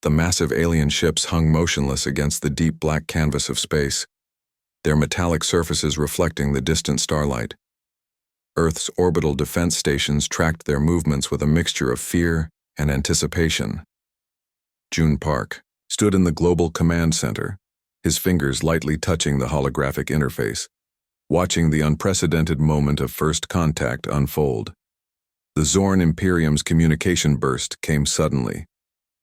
The massive alien ships hung motionless against the deep black canvas of space, their metallic surfaces reflecting the distant starlight. Earth's orbital defense stations tracked their movements with a mixture of fear and anticipation. June Park stood in the Global Command Center, his fingers lightly touching the holographic interface, watching the unprecedented moment of first contact unfold. The Zorn Imperium's communication burst came suddenly,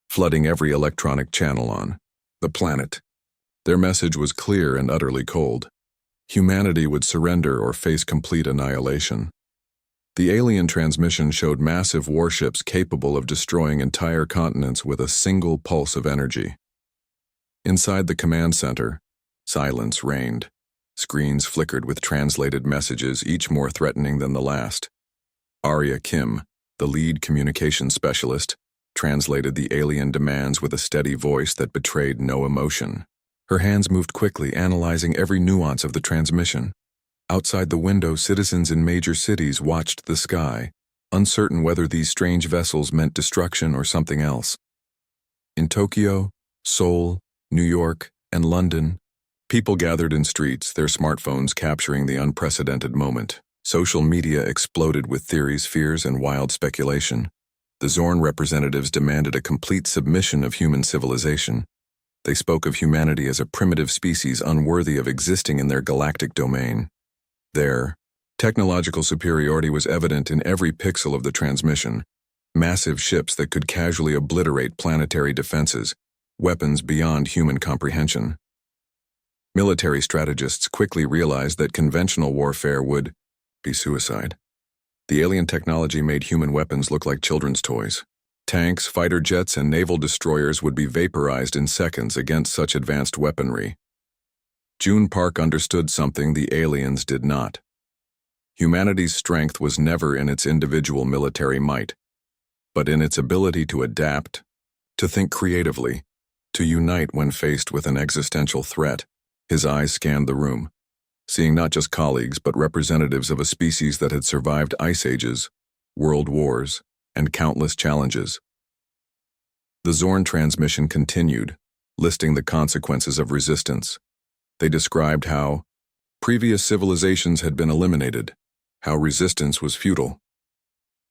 flooding every electronic channel on the planet. Their message was clear and utterly cold. Humanity would surrender or face complete annihilation. The alien transmission showed massive warships capable of destroying entire continents with a single pulse of energy. Inside the command center, silence reigned. Screens flickered with translated messages, each more threatening than the last. Arya Kim, the lead communications specialist, translated the alien demands with a steady voice that betrayed no emotion. Her hands moved quickly, analyzing every nuance of the transmission. Outside the window, citizens in major cities watched the sky, uncertain whether these strange vessels meant destruction or something else. In Tokyo, Seoul, New York, and London, people gathered in streets, their smartphones capturing the unprecedented moment. Social media exploded with theories, fears, and wild speculation. The Zorn representatives demanded a complete submission of human civilization. They spoke of humanity as a primitive species unworthy of existing in their galactic domain. Their technological superiority was evident in every pixel of the transmission. Massive ships that could casually obliterate planetary defenses, weapons beyond human comprehension. Military strategists quickly realized that conventional warfare would be suicide. The alien technology made human weapons look like children's toys. Tanks, fighter jets, and naval destroyers would be vaporized in seconds against such advanced weaponry. June Park understood something the aliens did not. Humanity's strength was never in its individual military might, but in its ability to adapt, to think creatively, to unite when faced with an existential threat. His eyes scanned the room, seeing not just colleagues but representatives of a species that had survived ice ages, world wars, and countless challenges. The Zorn transmission continued, listing the consequences of resistance. They described how previous civilizations had been eliminated, how resistance was futile.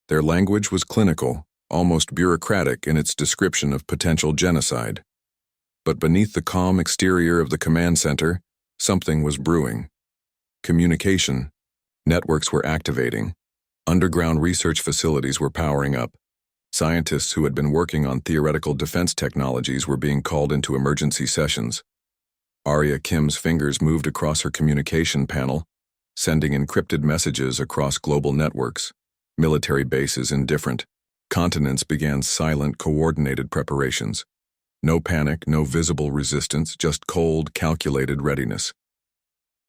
Their language was clinical, almost bureaucratic in its description of potential genocide. But beneath the calm exterior of the command center, something was brewing. Communication. Networks were activating. Underground research facilities were powering up. Scientists who had been working on theoretical defense technologies were being called into emergency sessions. Arya Kim's fingers moved across her communication panel, sending encrypted messages across global networks. Military bases in different continents began silent, coordinated preparations. No panic, no visible resistance, just cold, calculated readiness.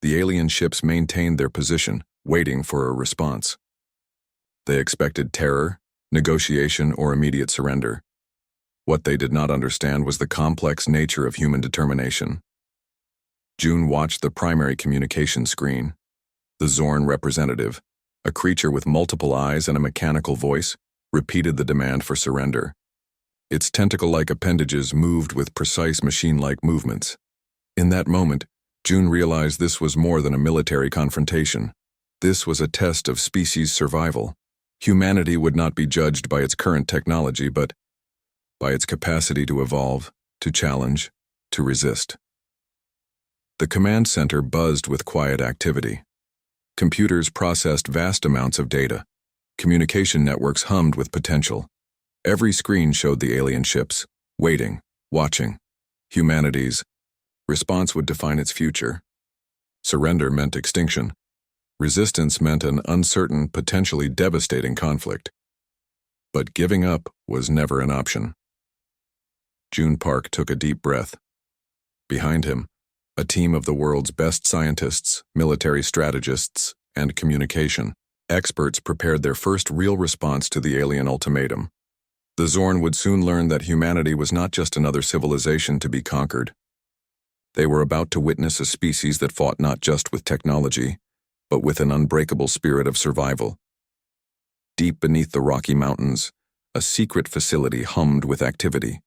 The alien ships maintained their position, waiting for a response. They expected terror, negotiation, or immediate surrender. What they did not understand was the complex nature of human determination. June watched the primary communication screen. The Zorn representative, a creature with multiple eyes and a mechanical voice, repeated the demand for surrender. Its tentacle-like appendages moved with precise machine-like movements. In that moment, June realized this was more than a military confrontation. This was a test of species survival. Humanity would not be judged by its current technology, but by its capacity to evolve, to challenge, to resist. The command center buzzed with quiet activity. Computers processed vast amounts of data. Communication networks hummed with potential. Every screen showed the alien ships, waiting, watching. Humanity's response would define its future. Surrender meant extinction. Resistance meant an uncertain, potentially devastating conflict. But giving up was never an option. June Park took a deep breath. Behind him, a team of the world's best scientists, military strategists, and communication experts prepared their first real response to the alien ultimatum. The Zorn would soon learn that humanity was not just another civilization to be conquered. They were about to witness a species that fought not just with technology, but with an unbreakable spirit of survival. Deep beneath the Rocky Mountains, a secret facility hummed with activity.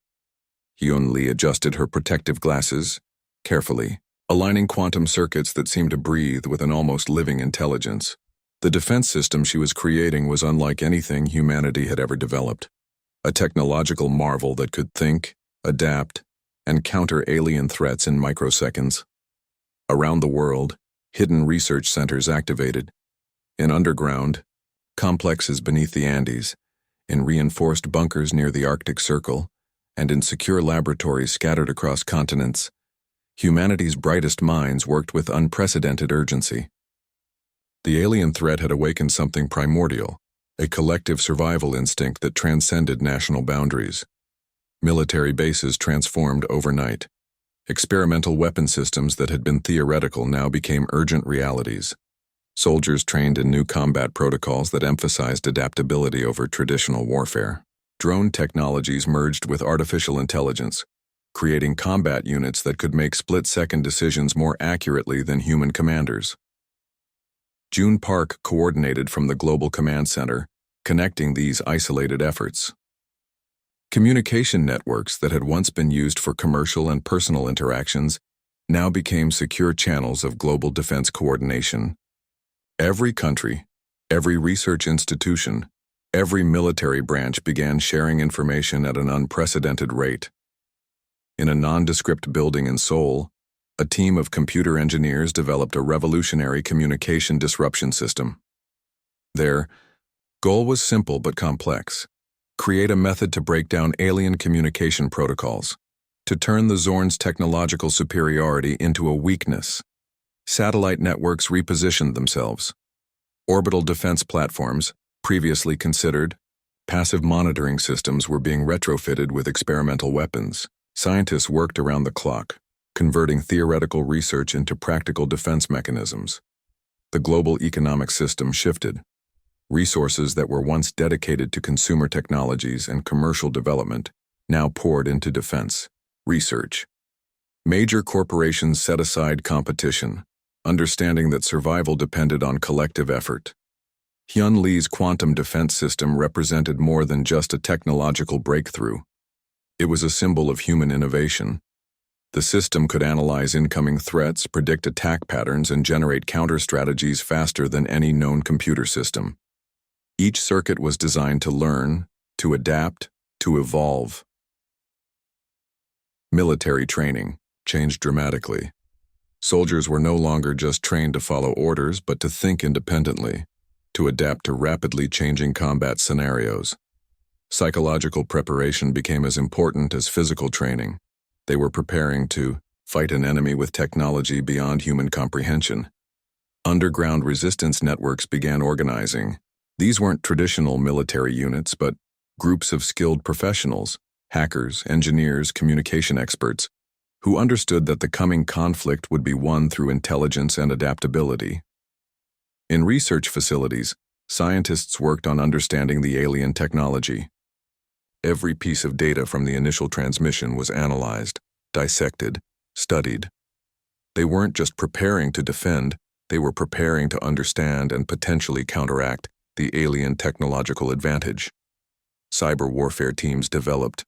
Hyun Lee adjusted her protective glasses, carefully, aligning quantum circuits that seemed to breathe with an almost living intelligence. The defense system she was creating was unlike anything humanity had ever developed. A technological marvel that could think, adapt, and counter alien threats in microseconds. Around the world, hidden research centers activated. In underground, complexes beneath the Andes, in reinforced bunkers near the Arctic Circle, and in secure laboratories scattered across continents, humanity's brightest minds worked with unprecedented urgency. The alien threat had awakened something primordial, a collective survival instinct that transcended national boundaries. Military bases transformed overnight. Experimental weapon systems that had been theoretical now became urgent realities. Soldiers trained in new combat protocols that emphasized adaptability over traditional warfare. Drone technologies merged with artificial intelligence, creating combat units that could make split-second decisions more accurately than human commanders. June Park coordinated from the Global Command Center, connecting these isolated efforts. Communication networks that had once been used for commercial and personal interactions now became secure channels of global defense coordination. Every country, every research institution, every military branch began sharing information at an unprecedented rate. In a nondescript building in Seoul, a team of computer engineers developed a revolutionary communication disruption system. Their goal was simple but complex: create a method to break down alien communication protocols, to turn the Zorn's technological superiority into a weakness. Satellite networks repositioned themselves. Orbital defense platforms, previously considered passive monitoring systems, were being retrofitted with experimental weapons. Scientists worked around the clock, converting theoretical research into practical defense mechanisms. The global economic system shifted. Resources that were once dedicated to consumer technologies and commercial development now poured into defense research. Major corporations set aside competition, understanding that survival depended on collective effort. Hyun Lee's quantum defense system represented more than just a technological breakthrough. It was a symbol of human innovation. The system could analyze incoming threats, predict attack patterns, and generate counter-strategies faster than any known computer system. Each circuit was designed to learn, to adapt, to evolve. Military training changed dramatically. Soldiers were no longer just trained to follow orders, but to think independently, to adapt to rapidly changing combat scenarios. Psychological preparation became as important as physical training. They were preparing to fight an enemy with technology beyond human comprehension. Underground resistance networks began organizing. These weren't traditional military units, but groups of skilled professionals, hackers, engineers, communication experts, who understood that the coming conflict would be won through intelligence and adaptability. In research facilities, scientists worked on understanding the alien technology. Every piece of data from the initial transmission was analyzed, dissected, studied. They weren't just preparing to defend, they were preparing to understand and potentially counteract the alien technological advantage. Cyber warfare teams developed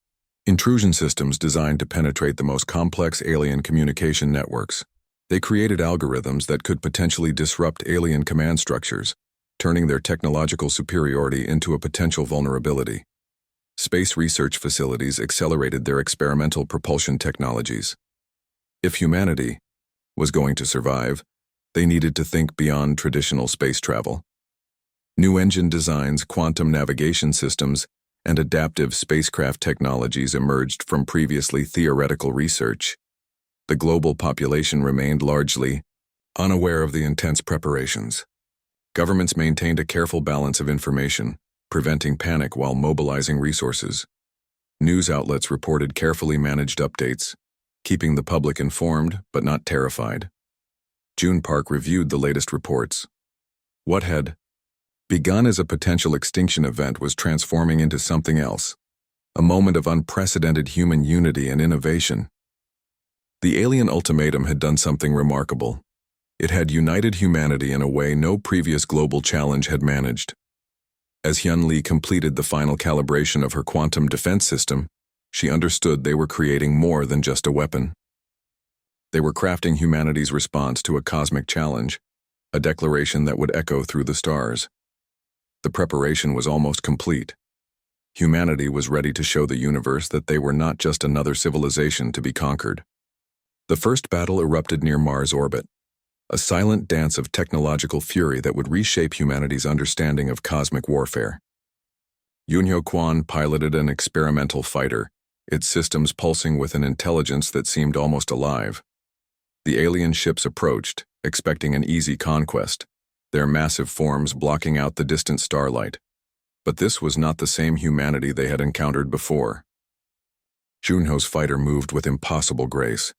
intrusion systems designed to penetrate the most complex alien communication networks. They created algorithms that could potentially disrupt alien command structures, turning their technological superiority into a potential vulnerability. Space research facilities accelerated their experimental propulsion technologies. If humanity was going to survive, they needed to think beyond traditional space travel. New engine designs, quantum navigation systems, and adaptive spacecraft technologies emerged from previously theoretical research. The global population remained largely unaware of the intense preparations. Governments maintained a careful balance of information, preventing panic while mobilizing resources. News outlets reported carefully managed updates, keeping the public informed but not terrified. June Park reviewed the latest reports. What had begun as a potential extinction event was transforming into something else, a moment of unprecedented human unity and innovation. The alien ultimatum had done something remarkable. It had united humanity in a way no previous global challenge had managed. As Hyun Lee completed the final calibration of her quantum defense system, she understood they were creating more than just a weapon. They were crafting humanity's response to a cosmic challenge, a declaration that would echo through the stars. The preparation was almost complete. Humanity was ready to show the universe that they were not just another civilization to be conquered. The first battle erupted near Mars' orbit, a silent dance of technological fury that would reshape humanity's understanding of cosmic warfare. Yunhyo Kwon piloted an experimental fighter, its systems pulsing with an intelligence that seemed almost alive. The alien ships approached, expecting an easy conquest, their massive forms blocking out the distant starlight. But this was not the same humanity they had encountered before. Junho's fighter moved with impossible grace.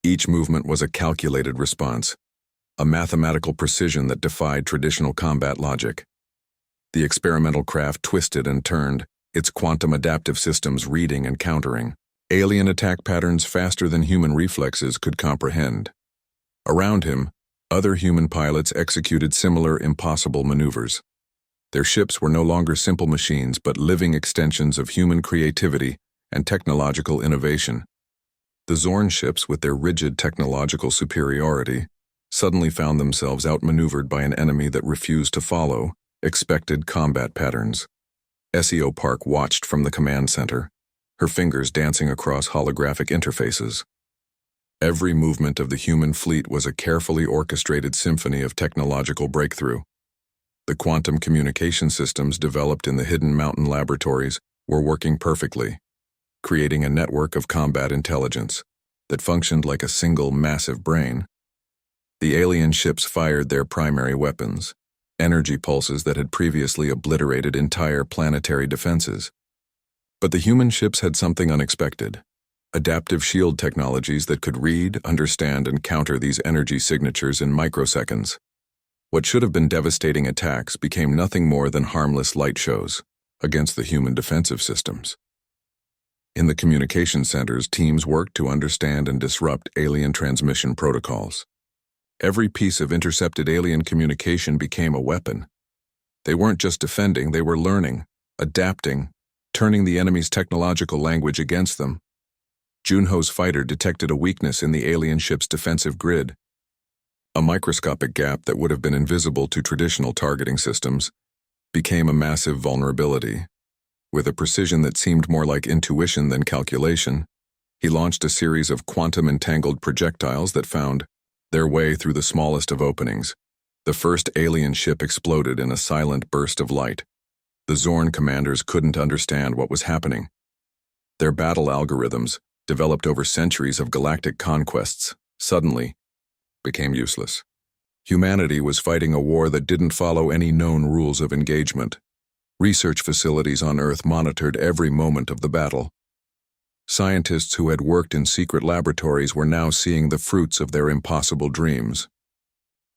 Each movement was a calculated response, a mathematical precision that defied traditional combat logic. The experimental craft twisted and turned, its quantum adaptive systems reading and countering alien attack patterns faster than human reflexes could comprehend. Around him, other human pilots executed similar impossible maneuvers. Their ships were no longer simple machines but living extensions of human creativity and technological innovation. The Zorn ships, with their rigid technological superiority, suddenly found themselves outmaneuvered by an enemy that refused to follow expected combat patterns. SEO Park watched from the command center, her fingers dancing across holographic interfaces. Every movement of the human fleet was a carefully orchestrated symphony of technological breakthrough. The quantum communication systems developed in the hidden mountain laboratories were working perfectly, creating a network of combat intelligence that functioned like a single massive brain. The alien ships fired their primary weapons, energy pulses that had previously obliterated entire planetary defenses. But the human ships had something unexpected: adaptive shield technologies that could read, understand, and counter these energy signatures in microseconds. What should have been devastating attacks became nothing more than harmless light shows against the human defensive systems. In the communication centers, teams worked to understand and disrupt alien transmission protocols. Every piece of intercepted alien communication became a weapon. They weren't just defending, they were learning, adapting, turning the enemy's technological language against them. Junho's fighter detected a weakness in the alien ship's defensive grid. A microscopic gap that would have been invisible to traditional targeting systems became a massive vulnerability. With a precision that seemed more like intuition than calculation, he launched a series of quantum-entangled projectiles that found their way through the smallest of openings. The first alien ship exploded in a silent burst of light. The Zorn commanders couldn't understand what was happening. Their battle algorithms, developed over centuries of galactic conquests, suddenly became useless. Humanity was fighting a war that didn't follow any known rules of engagement. Research facilities on Earth monitored every moment of the battle. Scientists who had worked in secret laboratories were now seeing the fruits of their impossible dreams.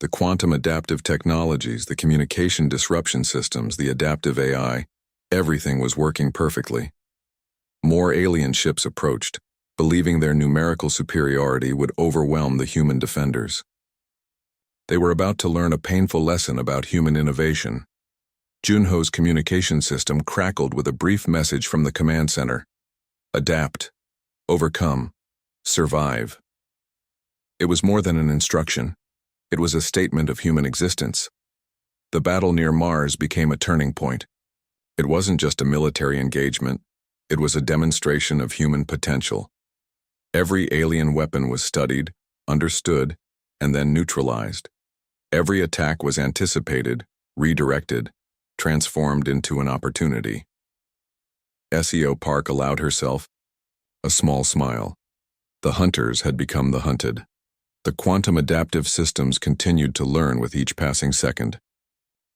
The quantum adaptive technologies, the communication disruption systems, the adaptive AI, everything was working perfectly. More alien ships approached, believing their numerical superiority would overwhelm the human defenders. They were about to learn a painful lesson about human innovation. Junho's communication system crackled with a brief message from the command center: adapt, overcome, survive. It was more than an instruction. It was a statement of human existence. The battle near Mars became a turning point. It wasn't just a military engagement. It was a demonstration of human potential. Every alien weapon was studied, understood, and then neutralized. Every attack was anticipated, redirected, transformed into an opportunity. SEO Park allowed herself a small smile. The hunters had become the hunted. The quantum adaptive systems continued to learn with each passing second.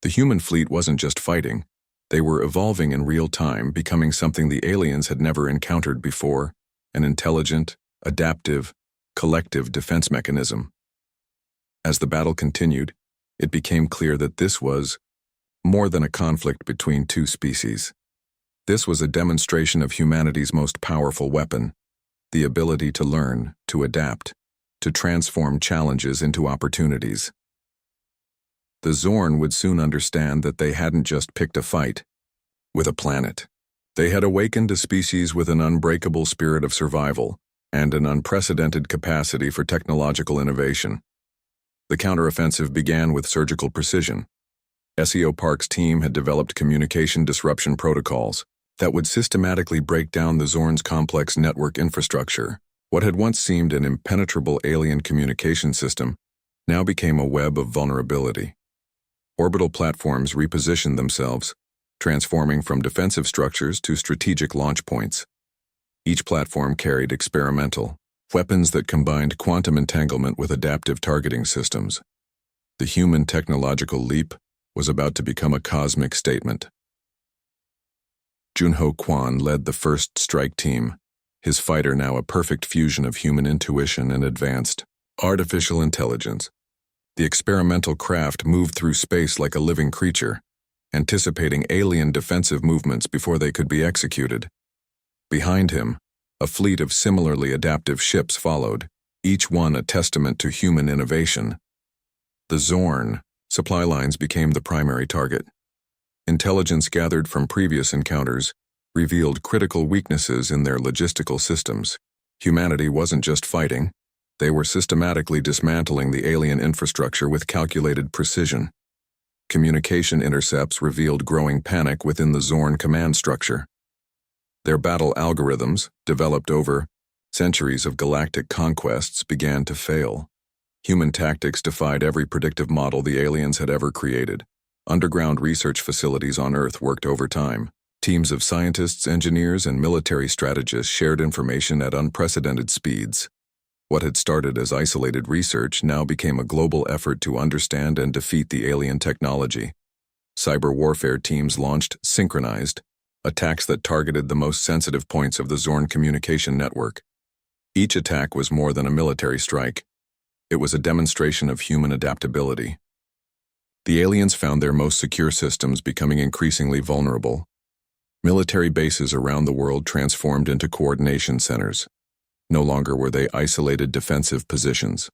The human fleet wasn't just fighting. They were evolving in real time, becoming something the aliens had never encountered before: an intelligent, adaptive, collective defense mechanism. As the battle continued, it became clear that this was more than a conflict between two species. This was a demonstration of humanity's most powerful weapon: the ability to learn, to adapt, to transform challenges into opportunities. The Zorn would soon understand that they hadn't just picked a fight with a planet. They had awakened a species with an unbreakable spirit of survival and an unprecedented capacity for technological innovation. The counteroffensive began with surgical precision. SEO Park's team had developed communication disruption protocols that would systematically break down the Zorn's complex network infrastructure. What had once seemed an impenetrable alien communication system now became a web of vulnerability. Orbital platforms repositioned themselves, transforming from defensive structures to strategic launch points. Each platform carried experimental weapons that combined quantum entanglement with adaptive targeting systems. The human technological leap was about to become a cosmic statement. Junho Kwon led the first strike team, his fighter now a perfect fusion of human intuition and advanced artificial intelligence. The experimental craft moved through space like a living creature, anticipating alien defensive movements before they could be executed. Behind him, a fleet of similarly adaptive ships followed, each one a testament to human innovation. The Zorn supply lines became the primary target. Intelligence gathered from previous encounters revealed critical weaknesses in their logistical systems. Humanity wasn't just fighting, they were systematically dismantling the alien infrastructure with calculated precision. Communication intercepts revealed growing panic within the Zorn command structure. Their battle algorithms, developed over centuries of galactic conquests, began to fail. Human tactics defied every predictive model the aliens had ever created. Underground research facilities on Earth worked overtime. Teams of scientists, engineers, and military strategists shared information at unprecedented speeds. What had started as isolated research now became a global effort to understand and defeat the alien technology. Cyber warfare teams launched synchronized attacks that targeted the most sensitive points of the Zorn communication network. Each attack was more than a military strike. It was a demonstration of human adaptability. The aliens found their most secure systems becoming increasingly vulnerable. Military bases around the world transformed into coordination centers. No longer were they isolated defensive positions.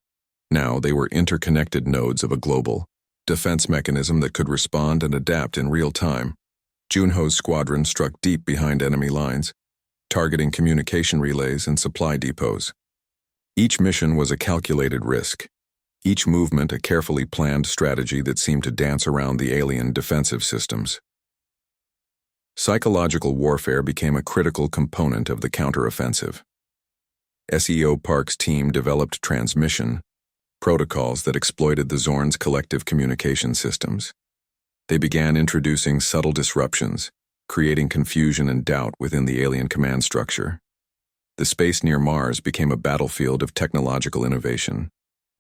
Now they were interconnected nodes of a global defense mechanism that could respond and adapt in real time. Junho's squadron struck deep behind enemy lines, targeting communication relays and supply depots. Each mission was a calculated risk. Each movement a carefully planned strategy that seemed to dance around the alien defensive systems. Psychological warfare became a critical component of the counteroffensive. SEO Park's team developed transmission protocols that exploited the Zorn's collective communication systems. They began introducing subtle disruptions, creating confusion and doubt within the alien command structure. The space near Mars became a battlefield of technological innovation.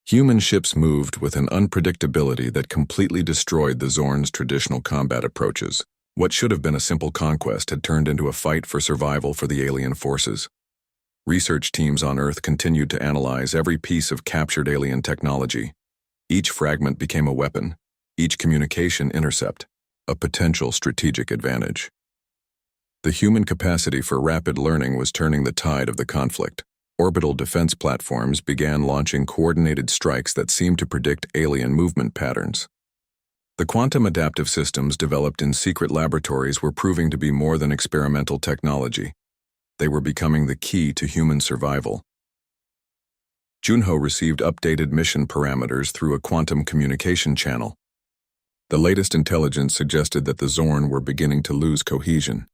Human ships moved with an unpredictability that completely destroyed the Zorn's traditional combat approaches. What should have been a simple conquest had turned into a fight for survival for the alien forces. Research teams on Earth continued to analyze every piece of captured alien technology. Each fragment became a weapon, each communication intercept, a potential strategic advantage. The human capacity for rapid learning was turning the tide of the conflict. Orbital defense platforms began launching coordinated strikes that seemed to predict alien movement patterns. The quantum adaptive systems developed in secret laboratories were proving to be more than experimental technology. They were becoming the key to human survival. Junho received updated mission parameters through a quantum communication channel. The latest intelligence suggested that the Zorn were beginning to lose cohesion.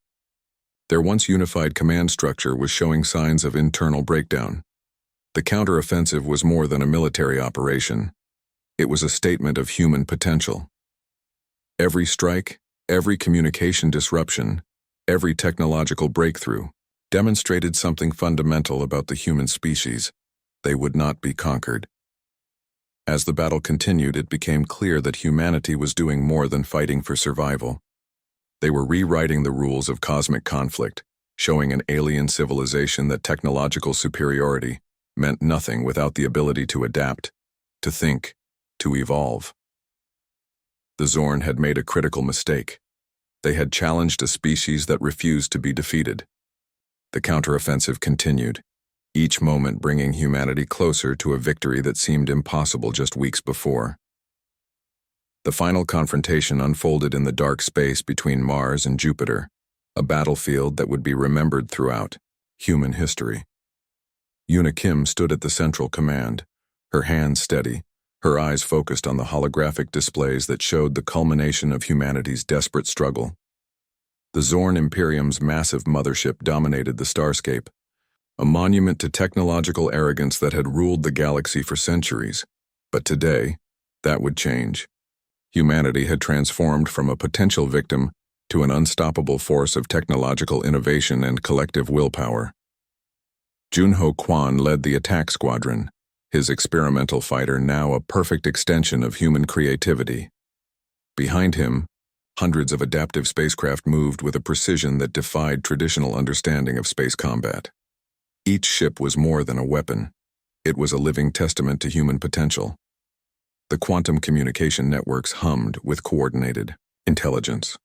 Their once unified command structure was showing signs of internal breakdown. The counteroffensive was more than a military operation. It was a statement of human potential. Every strike, every communication disruption, every technological breakthrough demonstrated something fundamental about the human species. They would not be conquered. As the battle continued, it became clear that humanity was doing more than fighting for survival. They were rewriting the rules of cosmic conflict, showing an alien civilization that technological superiority meant nothing without the ability to adapt, to think, to evolve. The Zorn had made a critical mistake. They had challenged a species that refused to be defeated. The counteroffensive continued, each moment bringing humanity closer to a victory that seemed impossible just weeks before. The final confrontation unfolded in the dark space between Mars and Jupiter. a battlefield that would be remembered throughout human history. Yuna Kim stood at the central command, her hands steady, her eyes focused on the holographic displays that showed the culmination of humanity's desperate struggle. The Zorn Imperium's massive mothership dominated the starscape, a monument to technological arrogance that had ruled the galaxy for centuries. But today, that would change. Humanity had transformed from a potential victim to an unstoppable force of technological innovation and collective willpower. Junho Quan led the attack squadron, his experimental fighter now a perfect extension of human creativity. Behind him, hundreds of adaptive spacecraft moved with a precision that defied traditional understanding of space combat. Each ship was more than a weapon. It was a living testament to human potential. The quantum communication networks hummed with coordinated intelligence.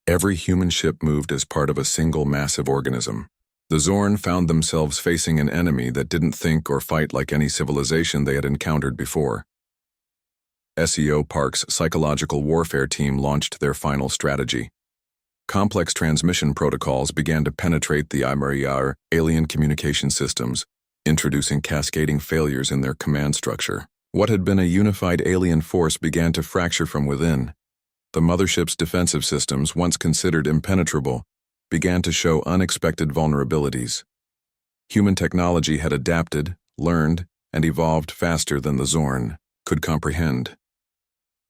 Every human ship moved as part of a single massive organism. The Zorn found themselves facing an enemy that didn't think or fight like any civilization they had encountered before. SEO Park's psychological warfare team launched their final strategy. Complex transmission protocols began to penetrate the IMRIR alien communication systems, introducing cascading failures in their command structure. What had been a unified alien force began to fracture from within. The mothership's defensive systems, once considered impenetrable, began to show unexpected vulnerabilities. Human technology had adapted, learned, and evolved faster than the Zorn could comprehend.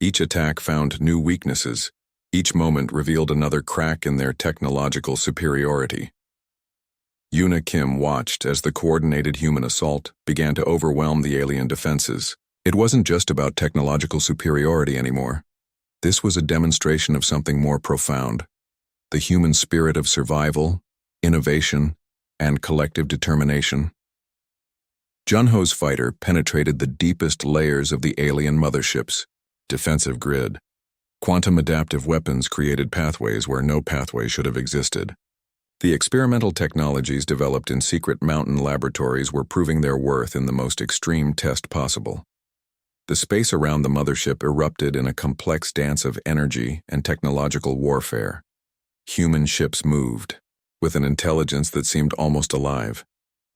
Each attack found new weaknesses. Each moment revealed another crack in their technological superiority. Yuna Kim watched as the coordinated human assault began to overwhelm the alien defenses. It wasn't just about technological superiority anymore. This was a demonstration of something more profound: the human spirit of survival, innovation, and collective determination. Junho's fighter penetrated the deepest layers of the alien mothership's defensive grid. Quantum adaptive weapons created pathways where no pathway should have existed. The experimental technologies developed in secret mountain laboratories were proving their worth in the most extreme test possible. The space around the mothership erupted in a complex dance of energy and technological warfare. Human ships moved, with an intelligence that seemed almost alive,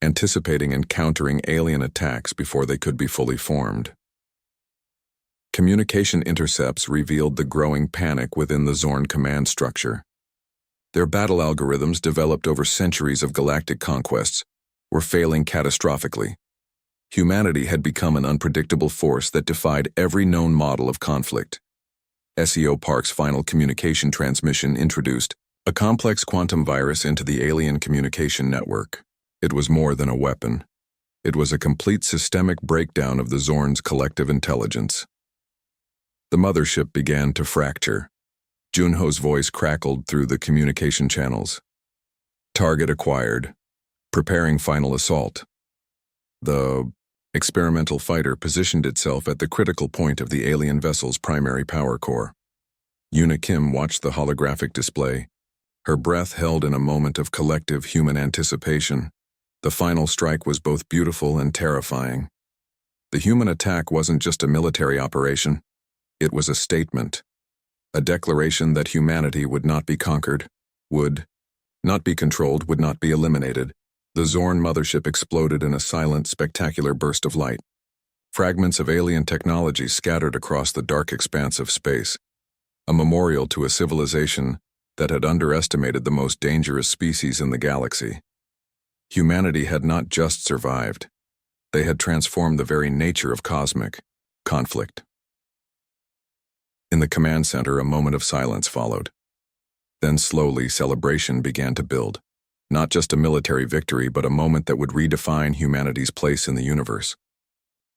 anticipating and countering alien attacks before they could be fully formed. Communication intercepts revealed the growing panic within the Zorn command structure. Their battle algorithms, developed over centuries of galactic conquests, were failing catastrophically. Humanity had become an unpredictable force that defied every known model of conflict. SEO Park's final communication transmission introduced a complex quantum virus into the alien communication network. It was more than a weapon. It was a complete systemic breakdown of the Zorn's collective intelligence. The mothership began to fracture. Junho's voice crackled through the communication channels. Target acquired. Preparing final assault. The experimental fighter positioned itself at the critical point of the alien vessel's primary power core. Yuna Kim watched the holographic display, her breath held in a moment of collective human anticipation. The final strike was both beautiful and terrifying. The human attack wasn't just a military operation. It was a statement, a declaration that humanity would not be conquered, would not be controlled, would not be eliminated. The Zorn mothership exploded in a silent, spectacular burst of light. Fragments of alien technology scattered across the dark expanse of space, a memorial to a civilization that had underestimated the most dangerous species in the galaxy. Humanity had not just survived. They had transformed the very nature of cosmic conflict. In the command center, a moment of silence followed. Then slowly, celebration began to build. Not just a military victory, but a moment that would redefine humanity's place in the universe.